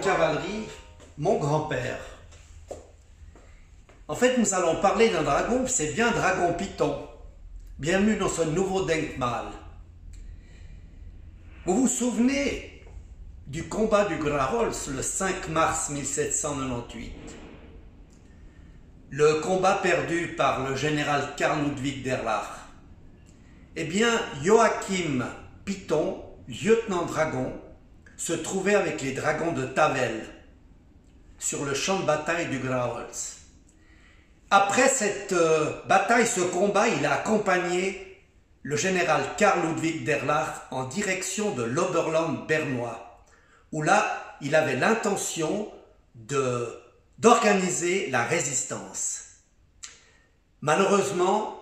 cavalerie, mon grand-père. En fait, nous allons parler d'un dragon, c'est bien Dragon Python. Bienvenue dans ce nouveau Denkmal. Vous vous souvenez du combat du Graaholz le 5 mars 1798? Le combat perdu par le général Karl Ludwig d'Erlach. Eh bien, Joachim Python, lieutenant dragon, se trouvait avec les dragons de Tavel sur le champ de bataille du Graaholz. Après cette bataille, ce combat, il a accompagné le général Karl Ludwig d'Erlach en direction de l'Oberland bernois, où là, il avait l'intention d'organiser la résistance. Malheureusement,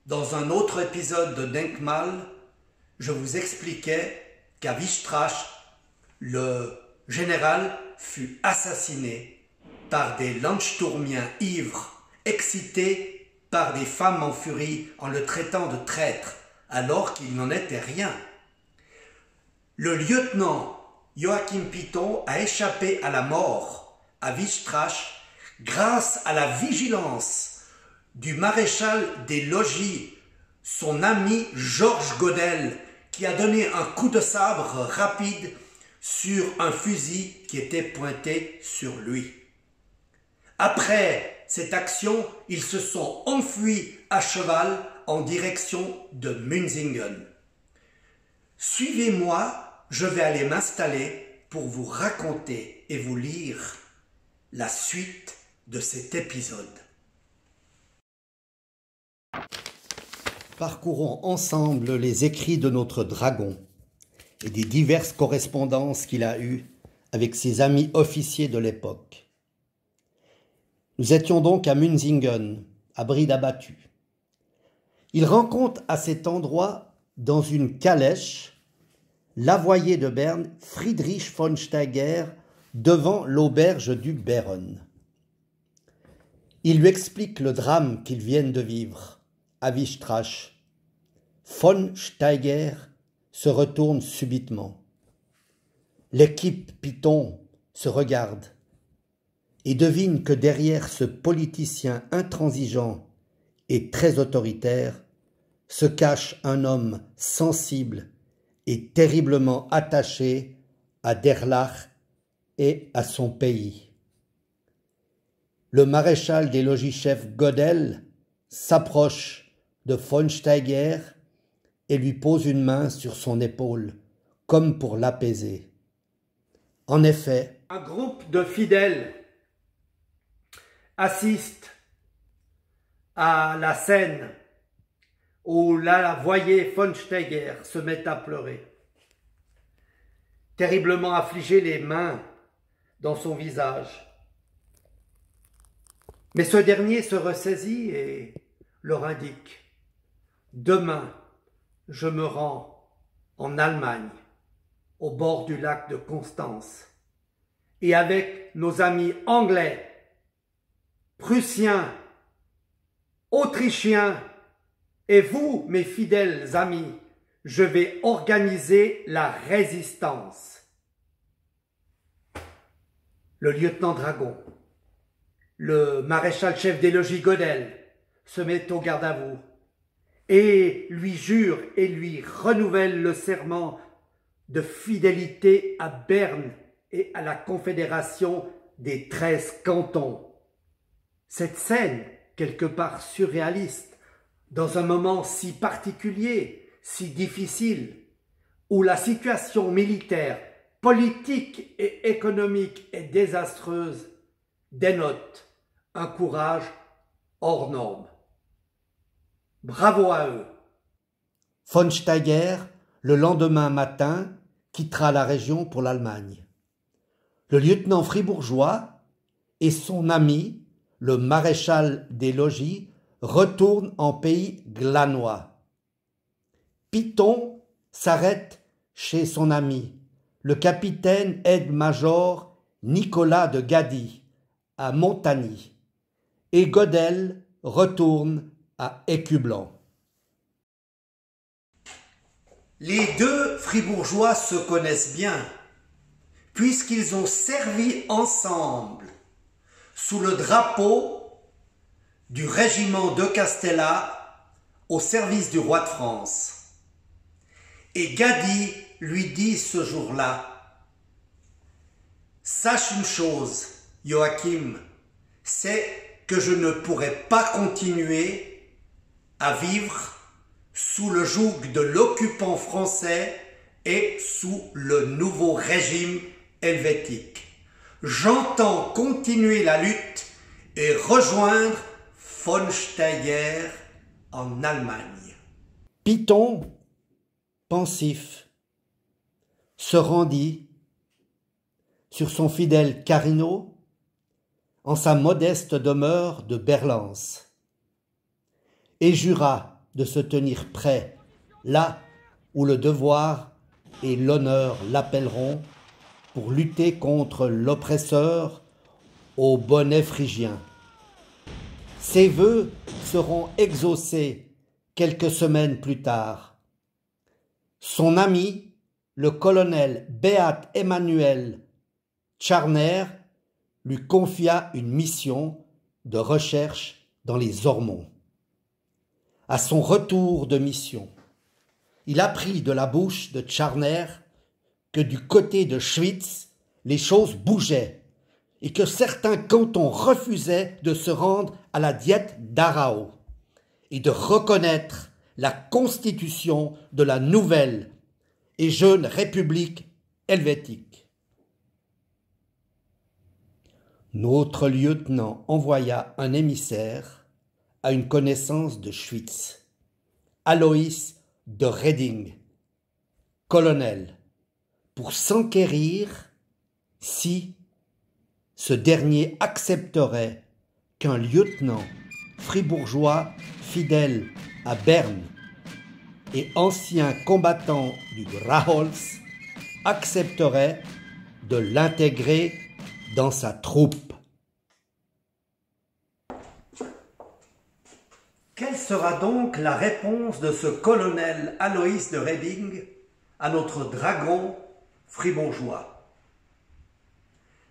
dans un autre épisode de Denkmal, je vous expliquais qu'à Wistrach, le général fut assassiné par des Landsturmiens ivres, excités par des femmes en furie en le traitant de traître, alors qu'il n'en était rien. Le lieutenant Joachim Python a échappé à la mort à Wistrach grâce à la vigilance du maréchal des logis, son ami Georges Godel, qui a donné un coup de sabre rapide sur un fusil qui était pointé sur lui. Après cette action, ils se sont enfuis à cheval en direction de Münzingen. Suivez-moi, je vais aller m'installer pour vous raconter et vous lire la suite de cet épisode. Parcourons ensemble les écrits de notre dragon et des diverses correspondances qu'il a eues avec ses amis officiers de l'époque. Nous étions donc à Münzingen, à bride abattue. Il rencontre à cet endroit, dans une calèche, l'avoyer de Berne, Friedrich von Steiger, devant l'auberge du Baron. Il lui explique le drame qu'ils viennent de vivre à Wistrach. Von Steiger se retourne subitement. L'équipe Python se regarde et devine que derrière ce politicien intransigeant et très autoritaire se cache un homme sensible et terriblement attaché à d'Erlach et à son pays. Le maréchal des logis-chefs Godel s'approche de von Steiger et lui pose une main sur son épaule, comme pour l'apaiser. En effet, un groupe de fidèles assiste à la scène où l'avoyer von Steiger se met à pleurer. Terriblement affligé, les mains dans son visage. Mais ce dernier se ressaisit et leur indique « Demain, je me rends en Allemagne, au bord du lac de Constance, et avec nos amis anglais, prussiens, autrichiens, et vous, mes fidèles amis, je vais organiser la résistance. » Le lieutenant Dragon, le maréchal-chef des logis Godel, se met au garde à vous et lui jure et lui renouvelle le serment de fidélité à Berne et à la confédération des 13 cantons. Cette scène, quelque part surréaliste, dans un moment si particulier, si difficile, où la situation militaire, politique et économique est désastreuse, dénote un courage hors norme. Bravo à eux. Von Steiger, le lendemain matin, quittera la région pour l'Allemagne. Le lieutenant fribourgeois et son ami, le maréchal des logis, retournent en pays glanois. Python s'arrête chez son ami, le capitaine aide-major Nicolas de Gady, à Montagny, et Godel retourne à Écublanc. Les deux fribourgeois se connaissent bien, puisqu'ils ont servi ensemble sous le drapeau du régiment de Castella au service du roi de France. Et Gadi lui dit ce jour-là, « Sache une chose, Joachim, c'est que je ne pourrai pas continuer à vivre sous le joug de l'occupant français et sous le nouveau régime helvétique. J'entends continuer la lutte et rejoindre von Steyr en Allemagne. » Piton, pensif, se rendit sur son fidèle Carino en sa modeste demeure de Berlance et jura de se tenir prêt là où le devoir et l'honneur l'appelleront pour lutter contre l'oppresseur au bonnet phrygien. Ses vœux seront exaucés quelques semaines plus tard. Son ami, le colonel Beat Emmanuel Tscharner, lui confia une mission de recherche dans les Ormonts. À son retour de mission, il apprit de la bouche de Tscharner que du côté de Schwytz, les choses bougeaient et que certains cantons refusaient de se rendre à la diète d'Arao et de reconnaître la constitution de la nouvelle et jeune République helvétique. Notre lieutenant envoya un émissaire à une connaissance de Schwytz, Alois de Reding, colonel, pour s'enquérir si ce dernier accepterait qu'un lieutenant fribourgeois fidèle à Berne et ancien combattant du Graholz accepterait de l'intégrer dans sa troupe. Quelle sera donc la réponse de ce colonel Alois de Reding à notre dragon fribourgeois?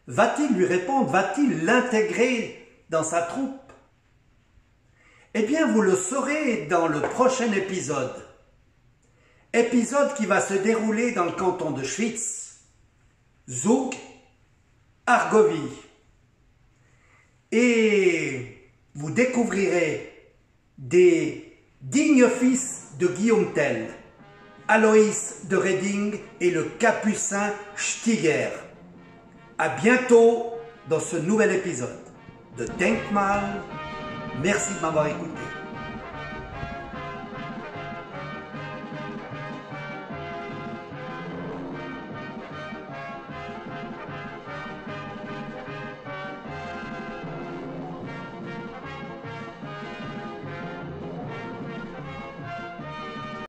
Va-t-il lui répondre? Va-t-il l'intégrer dans sa troupe? Eh bien, vous le saurez dans le prochain épisode. Épisode qui va se dérouler dans le canton de Schwytz, Zug, Argovie. Et vous découvrirez des dignes fils de Guillaume Tell, Alois de Reding et le capucin Stiger. À bientôt dans ce nouvel épisode de Denkmal. Merci de m'avoir écouté.